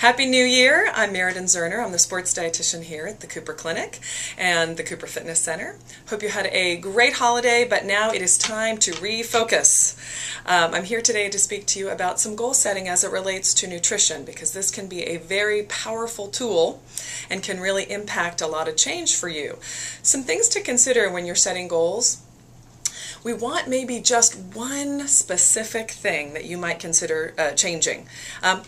Happy New Year! I'm Meridan Zerner. I'm the sports dietitian here at the Cooper Clinic and the Cooper Fitness Center. Hope you had a great holiday, but now it is time to refocus. I'm here today to speak to you about some goal setting as it relates to nutrition, because this can be a very powerful tool and can really impact a lot of change for you. Some things to consider when you're setting goals. We want maybe just one specific thing that you might consider changing,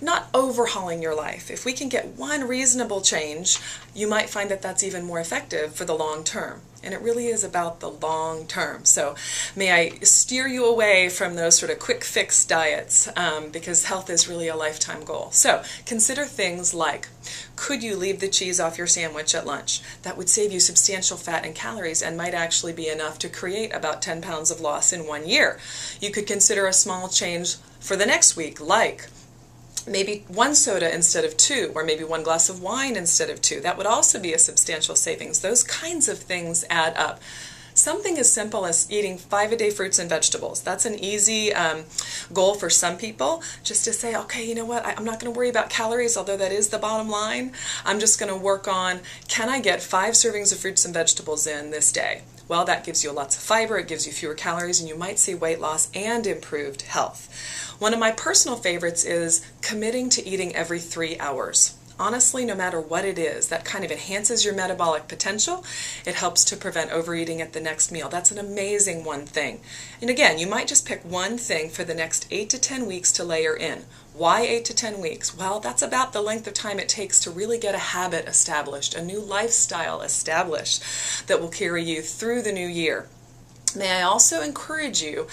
not overhauling your life. If we can get one reasonable change, you might find that that's even more effective for the long term. And it really is about the long term. So may I steer you away from those sort of quick fix diets, because health is really a lifetime goal. So consider things like, could you leave the cheese off your sandwich at lunch? That would save you substantial fat and calories and might actually be enough to create about 10 pounds of loss in 1 year. You could consider a small change for the next week, like maybe one soda instead of two, or maybe one glass of wine instead of two. That would also be a substantial savings. Those kinds of things add up. Something as simple as eating 5-a-day fruits and vegetables. That's an easy goal for some people, just to say, okay, you know what, I'm not going to worry about calories, although that is the bottom line. I'm just going to work on, can I get 5 servings of fruits and vegetables in this day? Well, that gives you lots of fiber, it gives you fewer calories, and you might see weight loss and improved health. One of my personal favorites is committing to eating every 3 hours. Honestly, no matter what it is, that kind of enhances your metabolic potential. It helps to prevent overeating at the next meal. That's an amazing one thing. And again, you might just pick one thing for the next 8 to 10 weeks to layer in. Why 8 to 10 weeks? Well, that's about the length of time it takes to really get a habit established, a new lifestyle established that will carry you through the new year. May I also encourage you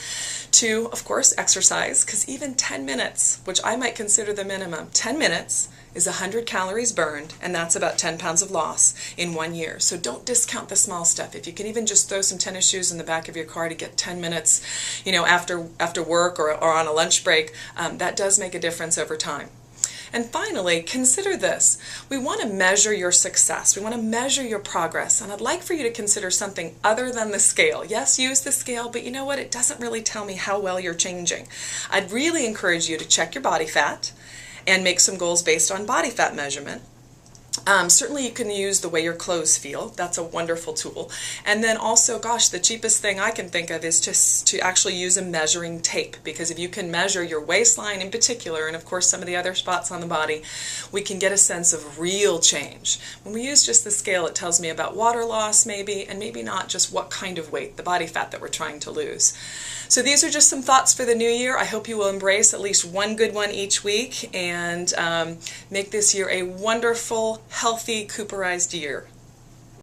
to, of course, exercise, because even 10 minutes, which I might consider the minimum, 10 minutes is 100 calories burned, and that's about 10 pounds of loss in 1 year. So don't discount the small stuff. If you can even just throw some tennis shoes in the back of your car to get 10 minutes, after work or on a lunch break, that does make a difference over time. And finally, consider this. We want to measure your success. We want to measure your progress. And I'd like for you to consider something other than the scale. Yes, use the scale, but you know what? It doesn't really tell me how well you're changing. I'd really encourage you to check your body fat and make some goals based on body fat measurement. Certainly you can use the way your clothes feel. That's a wonderful tool. And then also, gosh, the cheapest thing I can think of is just to actually use a measuring tape, because if you can measure your waistline in particular, and of course some of the other spots on the body, we can get a sense of real change. When we use just the scale, it tells me about water loss maybe, and maybe not just what kind of weight, the body fat that we're trying to lose. So these are just some thoughts for the new year. I hope you will embrace at least one good one each week and make this year a wonderful, healthy, Cooperized year.